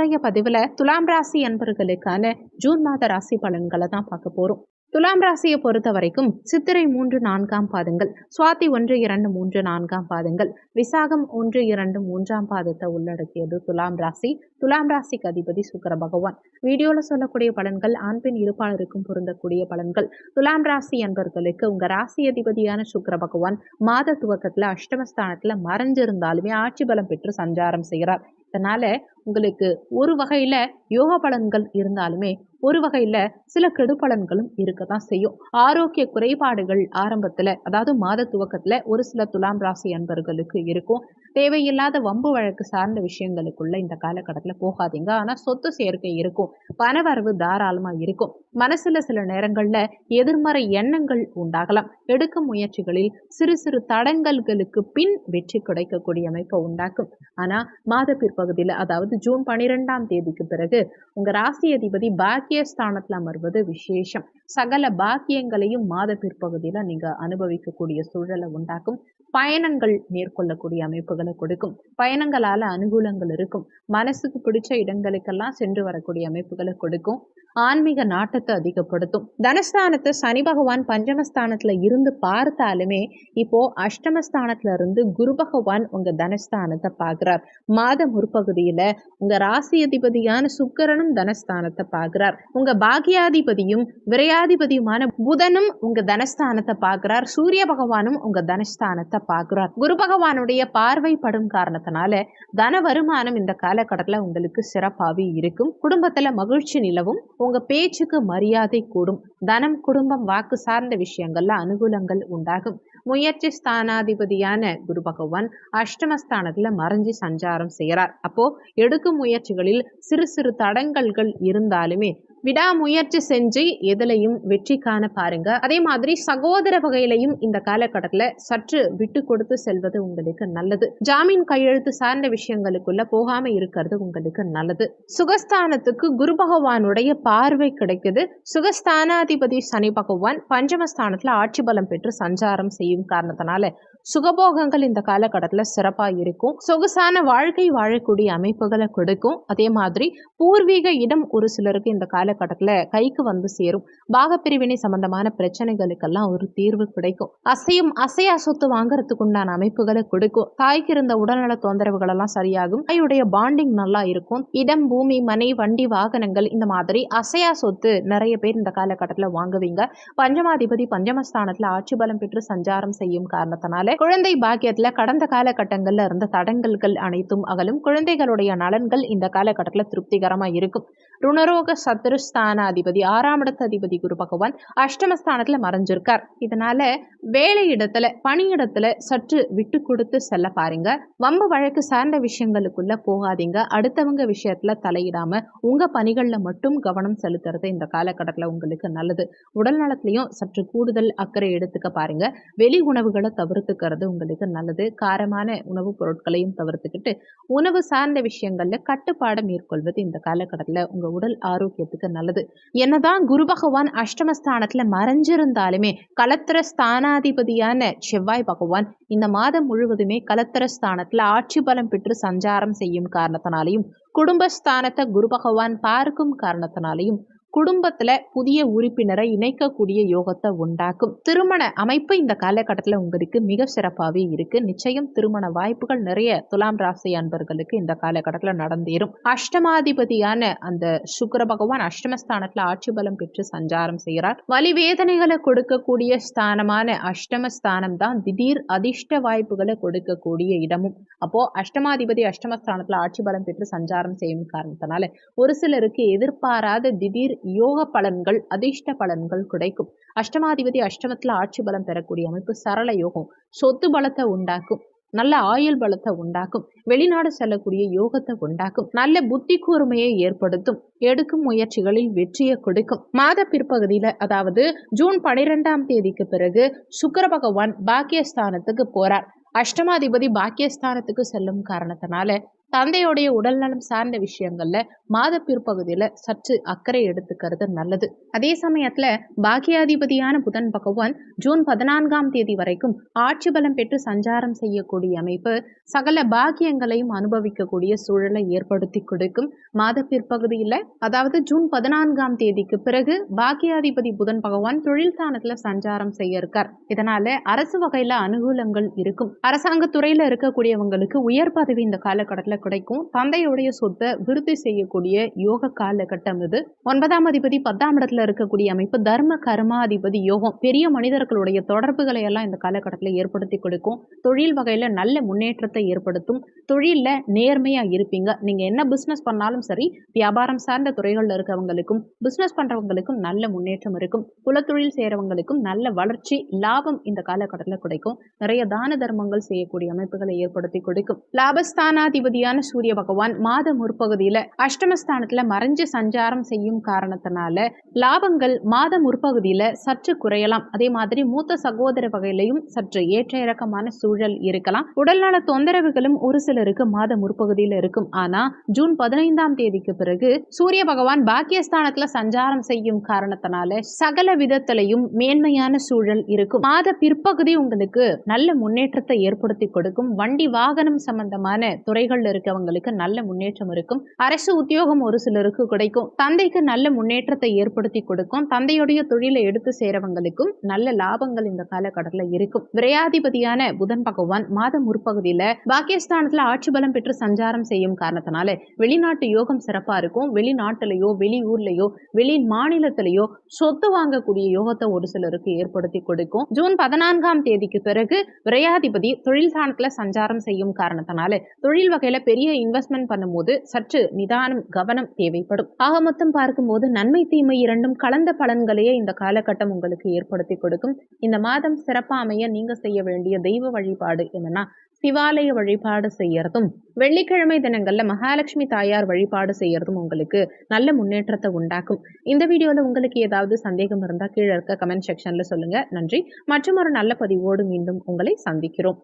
இன்றைய பதிவில் துலாம் ராசி அன்பர்களுக்கான ஜூன் மாத ராசி பலன்களை தான் பார்க்க போகிறோம். துலாம் ராசியை பொறுத்த வரைக்கும் சித்திரை 3, 4 பாதங்கள், சுவாதி 1, 2, 3, 4 பாதங்கள், விசாகம் 1, 2, 3 பாதத்தை உள்ளடக்கியது துலாம் ராசி. துலாம் ராசிக்கு அதிபதி சுக்கிர பகவான். வீடியோவில் சொல்லக்கூடிய பலன்கள் ஆண் பெண் இருப்பாளருக்கும் பொருந்தக்கூடிய பலன்கள். துலாம் ராசி அன்பர்களுக்கு உங்க ராசி அதிபதியான சுக்கிர பகவான் மாத துவக்கத்துல அஷ்டமஸ்தானத்துல மறைஞ்சிருந்தாலுமே ஆட்சி பலம் பெற்று சஞ்சாரம் செய்கிறார். இதனால உங்களுக்கு ஒரு வகையில யோக பலன்கள் இருந்தாலுமே ஒரு வகையில சில கெடுபலன்களும் இருக்கத்தான் செய்யும். ஆரோக்கிய குறைபாடுகள் ஆரம்பத்துல, அதாவது மாத துவக்கத்துல ஒரு சில துலாம் ராசி அன்பர்களுக்கு இருக்கும். தேவையில்லாத வம்பு வழக்கு சார்ந்த விஷயங்களுக்குள்ள இந்த காலகட்டத்துல போகாதீங்க. ஆனா சொத்து சேர்க்கை இருக்கும், பணவரவு தாராளமா இருக்கும். மனசுல சில நேரங்கள்ல எதிர்மறை எண்ணங்கள் உண்டாகலாம். எடுக்கும் முயற்சிகளில் சிறு சிறு தடங்கல்களுக்கு பின் வெற்றி கிடைக்கக்கூடிய அமைப்பை உண்டாக்கும். ஆனா மாத பிற்பகுதியில, அதாவது ஜூன் 12 பிறகு உங்க ராசி அதிபதி பாக்கியஸ்தானத்துல அமர்வது விசேஷம். சகல பாக்கியங்களையும் மாத பிற்பகுதியில நீங்க அனுபவிக்கக்கூடிய சூழலை உண்டாக்கும். பயணங்கள் மேற்கொள்ளக்கூடிய அமைப்புகளை கொடுக்கும். பயணங்களால அனுகூலங்கள் இருக்கும். மனசுக்கு பிடிச்ச இடங்களுக்கெல்லாம் சென்று வரக்கூடிய அமைப்புகளை கொடுக்கும். ஆன்மீக நாட்டத்தை அதிகப்படுத்தும். தனஸ்தானத்தை சனி பகவான் பஞ்சமஸ்தானத்துல இருந்து பார்த்தாலுமே இப்போ அஷ்டமஸ்தானத்துல இருந்து குரு பகவான் உங்க தனஸ்தானத்தை பார்க்கிறார். மாத முற்பகுதியில உங்க ராசி அதிபதியான சுக்கிரனும் தனஸ்தானத்தை பார்க்கிறார். உங்க பாக்கியாதிபதியும் விரையாதிபதியுமான புதனும் உங்க தனஸ்தானத்தை பார்க்கிறார். சூரிய பகவானும் உங்க தனஸ்தானத்தை பார்க்கிறார். குரு பகவானுடைய பார்வை படும் காரணத்தினால தன வருமானம் இந்த காலகட்டத்துல உங்களுக்கு சிறப்பாகவே இருக்கும். குடும்பத்துல மகிழ்ச்சி நிலவும். உங்க பேச்சுக்கு மரியாதை கூடும். தனம், குடும்பம், வாக்கு சார்ந்த விஷயங்கள்ல அனுகூலங்கள் உண்டாகும். முயற்சி ஸ்தானாதிபதியான குரு பகவான் அஷ்டமஸ்தானத்துல மறைஞ்சி சஞ்சாரம் செய்கிறார். அப்போ எடுக்கும் முயற்சிகளில் சிறு சிறு தடங்கல்கள் இருந்தாலுமே விடாமுயற்சி செஞ்சு எதுலையும் வெற்றி காண பாருங்க. அதே மாதிரி சகோதர வகையிலையும் இந்த காலகட்டத்துல சற்று விட்டு கொடுத்து செல்வது உங்களுக்கு நல்லது. ஜாமீன் கையெழுத்து சார்ந்த விஷயங்களுக்குள்ள போகாம இருக்கிறது உங்களுக்கு நல்லது. சுகஸ்தானத்துக்கு குரு பகவானுடைய பார்வை கிடைக்குது. சுகஸ்தானாதிபதி சனி பகவான் பஞ்சமஸ்தானத்துல ஆட்சி பலம் பெற்று சஞ்சாரம் செய்யும் காரணத்தினால சுகபோகங்கள் இந்த காலகட்டத்துல சிறப்பா இருக்கும். சொகுசான வாழ்க்கை வாழக்கூடிய அமைப்புகளை கொடுக்கும். அதே மாதிரி பூர்வீக இடம் ஒரு சிலருக்கு இந்த காலகட்டத்துல கைக்கு வந்து சேரும். பாகப்பிரிவினை சம்பந்தமான பிரச்சனைகளுக்கெல்லாம் ஒரு தீர்வு கிடைக்கும். அசையா சொத்து வாங்கறதுக்கு உண்டான அமைப்புகளை கொடுக்கும். தாய்க்கு இருந்த உடல்நல தொந்தரவுகள் எல்லாம் சரியாகும். தாயுடைய பாண்டிங் நல்லா இருக்கும். இடம், பூமி, மனை, வண்டி, வாகனங்கள், இந்த மாதிரி அசையா சொத்து நிறைய பேர் இந்த காலகட்டத்துல வாங்குவீங்க. பஞ்சமாதிபதி பஞ்சமஸ்தானத்துல ஆட்சி பலம் பெற்று சஞ்சாரம் செய்யும் காரணத்தினால குழந்தை பாக்கியத்துல கடந்த காலகட்டங்கள்ல இருந்த தடங்கல்கள் அனைத்தும் அகலும். குழந்தைகளுடைய நலன்கள் இந்த காலகட்டத்துல திருப்திகரமா இருக்கும். ருணரோக சத்துருஸ்தானாதிபதி 6ஆம் இடத்து அதிபதி குரு பகவான் அஷ்டமஸ்தானத்துல மறைஞ்சிருக்கார். இதனால வேலையிடத்துல, பணியிடத்துல சற்று விட்டு கொடுத்து செல்ல பாருங்க. வம்பு வழக்கு சார்ந்த விஷயங்களுக்குள்ள போகாதீங்க. அடுத்தவங்க விஷயத்துல தலையிடாம உங்க பணிகள்ல மட்டும் கவனம் செலுத்துறது இந்த காலகட்டத்துல உங்களுக்கு நல்லது. உடல் நலத்திலையும் சற்று கூடுதல் அக்கறை எடுத்துக்க பாருங்க. வெளி உணவுகளை தவிர்த்துக்கிறது உங்களுக்கு நல்லது. காரமான உணவுப் பொருட்களையும் தவிர்த்துக்கிட்டு உணவு சார்ந்த விஷயங்கள்ல கட்டுப்பாடு மேற்கொள்வது இந்த காலகட்டத்துல உங்க உடல் ஆரோக்கியத்துக்கு நல்லது. என்னதான் குரு பகவான் அஷ்டமஸ்தானத்துல மறைஞ்சிருந்தாலுமே கலத்திர ஸ்தானாதிபதியான செவ்வாய் பகவான் இந்த மாதம் முழுவதுமே கலத்திர ஸ்தானத்துல ஆட்சி பலம் பெற்று சஞ்சாரம் செய்யும் காரணத்தினாலையும் குடும்பஸ்தானத்தை குரு பகவான் பார்க்கும் காரணத்தினாலையும் குடும்பத்துல புதிய உறுப்பினரை இணைக்கக்கூடிய யோகத்தை உண்டாக்கும். திருமண அமைப்பு இந்த காலகட்டத்துல உங்களுக்கு மிக சிறப்பாகவே இருக்கு. நிச்சயம் திருமண வாய்ப்புகள் நிறைய துலாம் ராசி அன்பர்களுக்கு இந்த காலகட்டத்துல நடந்தேறும். அஷ்டமாதிபதியான அந்த சுக்கிர பகவான் அஷ்டமஸ்தானத்துல ஆட்சி பலம் பெற்று சஞ்சாரம் செய்கிறார். வலி வேதனைகளை கொடுக்கக்கூடிய ஸ்தானமான அஷ்டமஸ்தானம் தான் திடீர் அதிர்ஷ்ட வாய்ப்புகளை கொடுக்கக்கூடிய இடமும். அப்போ அஷ்டமாதிபதி அஷ்டமஸ்தானத்துல ஆட்சி பலம் பெற்று சஞ்சாரம் செய்யும் காரணத்தினால ஒரு சிலருக்கு எதிர்பாராத திடீர் யோக பலன்கள், அதிர்ஷ்ட பலன்கள் கிடைக்கும். அஷ்டமாதிபதி அஷ்டமத்துல ஆட்சி பலம் பெறக்கூடிய அமைப்பு சரள யோகம். சொத்து பலத்தை உண்டாக்கும். நல்ல ஆயுள் பலத்தை உண்டாக்கும். வெளிநாடு செல்லக்கூடிய யோகத்தை உண்டாக்கும். நல்ல புத்தி கூர்மையை ஏற்படுத்தும். எடுக்கும் முயற்சிகளில் வெற்றியை கொடுக்கும். மாத பிற்பகுதியில, அதாவது ஜூன் 12 பிறகு சுக்கிர பகவான் பாக்கியஸ்தானத்துக்கு போறார். அஷ்டமாதிபதி பாக்கியஸ்தானத்துக்கு செல்லும் காரணத்தினால தந்தையுடைய உடல்நலம் சார்ந்த விஷயங்கள்ல மாத பிற்பகுதியில சற்று அக்கறை எடுத்துக்கிறது நல்லது. அதே சமயத்துல பாக்கியாதிபதியான புதன் பகவான் ஜூன் 14ஆம் தேதி வரைக்கும் ஆட்சி பலம் பெற்று சஞ்சாரம் செய்யக்கூடிய அமைப்பு சகல பாக்கியங்களையும் அனுபவிக்கக்கூடிய சூழலை ஏற்படுத்தி கொடுக்கும். மாத பிற்பகுதியில அதாவது ஜூன் 14ஆம் தேதிக்கு பிறகு பாக்கியாதிபதி புதன் பகவான் தொழில் ஸ்தானத்துல சஞ்சாரம் செய்ய இருக்கார். இதனால அரசு வகையில அனுகூலங்கள் இருக்கும். அரசாங்க துறையில இருக்கக்கூடியவங்களுக்கு உயர் பதவி இந்த காலகட்டத்தில் கிடைக்கும். தந்தையுடைய சொத்தை விருத்தி செய்யக்கூடிய யோக காலகட்டம் இது. 9ஆம் அதிபதி 10ஆம் இடத்துல இருக்கக்கூடிய அமைப்பு தர்ம கர்மாதிபதி யோகம். பெரிய மனிதர்களுடைய தொடர்புகளை எல்லாம் இந்த காலகட்டத்தில் ஏற்படுத்தி கொடுக்கும். தொழில் வகையில நல்ல முன்னேற்றத்தை ஏற்படுத்தும். தொழில்ல நேர்மையா இருப்பீங்க. நீங்க என்ன பிசினஸ் பண்ணாலும் சரி, வியாபாரம் சார்ந்த துறைகள்ல இருக்கவங்களுக்கும் பிசினஸ் பண்றவங்களுக்கும் நல்ல முன்னேற்றம் இருக்கும். குலத்தொழில் செய்யறவங்களுக்கும் நல்ல வளர்ச்சி லாபம் இந்த காலகட்டத்தில் கிடைக்கும். நிறைய தான தர்மங்கள் செய்யக்கூடிய அமைப்புகளை ஏற்படுத்தி கொடுக்கும். லாபஸ்தானாதிபதியான சூரிய பகவான் மாத முற்பகுதியில அஷ்டமஸ்தானத்துல மறைஞ்சு சஞ்சாரம் செய்யும் காரணத்தினால லாபங்கள் மாத முற்பகுதியில சற்று குறையலாம். அதே மாதிரி மூத்த சகோதர வகையிலையும் சற்று ஏற்ற இறக்கமான சூழல் இருக்கலாம். உடல்நல தொந்தரவுகளும் ஒரு சிலருக்கு மாத முற்பகுதியில இருக்கும். ஆனா ஜூன் 15ஆம் தேதிக்கு பிறகு சூரிய பகவான் பாக்கியஸ்தானத்துல சஞ்சாரம் செய்யும் காரணத்தினால சகல விதத்திலையும் மேன்மையான சூழல் இருக்கும். மாத பிற்பகுதி உங்களுக்கு நல்ல முன்னேற்றத்தை ஏற்படுத்தி கொடுக்கும். வண்டி வாகனம் சம்பந்தமான துறைகள்ல இருக்கவங்களுக்கு நல்ல முன்னேற்றம் இருக்கும். அரசு உத்தியோகம் ஒரு சிலருக்கு கிடைக்கும். தந்தைக்கு நல்ல முன்னேற்றத்தை ஏற்படுத்தி கொடுக்கும். தந்தையுடைய தொழிலை எடுத்து சேரவங்களுக்கும் நல்ல லாபங்கள் இந்த காலகட்டத்தில் இருக்கும். விரையாதிபதியான புதன் பகவான் மாத முற்பகுதியில பாக்கியஸ்தானத்துல ஆட்சி பலம் பெற்று சஞ்சாரம் செய்யும் காரணத்தினால வெளிநாட்டு யோகம் சிறப்பா இருக்கும். வெளிநாட்டிலேயோ வெளியூர்லயோ வெளி மாநிலத்திலேயோ சொத்து வாங்கக்கூடிய யோகத்தை ஒரு சிலருக்கு ஏற்படுத்தி கொடுக்கும். ஜூன் 14ஆம் தேதிக்கு பிறகு விரையாதிபதி தொழில் ஸ்தானத்துல சஞ்சாரம் செய்யும் காரணத்தினால தொழில் வகையில பெரிய இன்வெஸ்ட்மெண்ட் பண்ணும்போது சற்று நிதானம் கவனம் தேவைப்படும். ஆக மொத்தம் பார்க்கும்போது நன்மை தீமை இரண்டும் கலந்த பலன்களையே இந்த காலகட்டம் உங்களுக்கு ஏற்படுத்தி கொடுக்கும். இந்த மாதம் சிறப்பா அமைய நீங்க செய்ய வேண்டிய தெய்வ வழிபாடு என்னன்னா சிவாலய வழிபாடு செய்யறதும், வெள்ளிக்கிழமை தினங்கள்ல மகாலட்சுமி தாயார் வழிபாடு செய்யறதும் உங்களுக்கு நல்ல முன்னேற்றத்தை உண்டாக்கும். இந்த வீடியோல உங்களுக்கு ஏதாவது சந்தேகம் இருந்தா கீழே இருக்க கமெண்ட் செக்ஷன்ல சொல்லுங்க. நன்றி. மற்றும் ஒரு நல்ல பதிவோடு மீண்டும் உங்களை சந்திக்கிறோம்.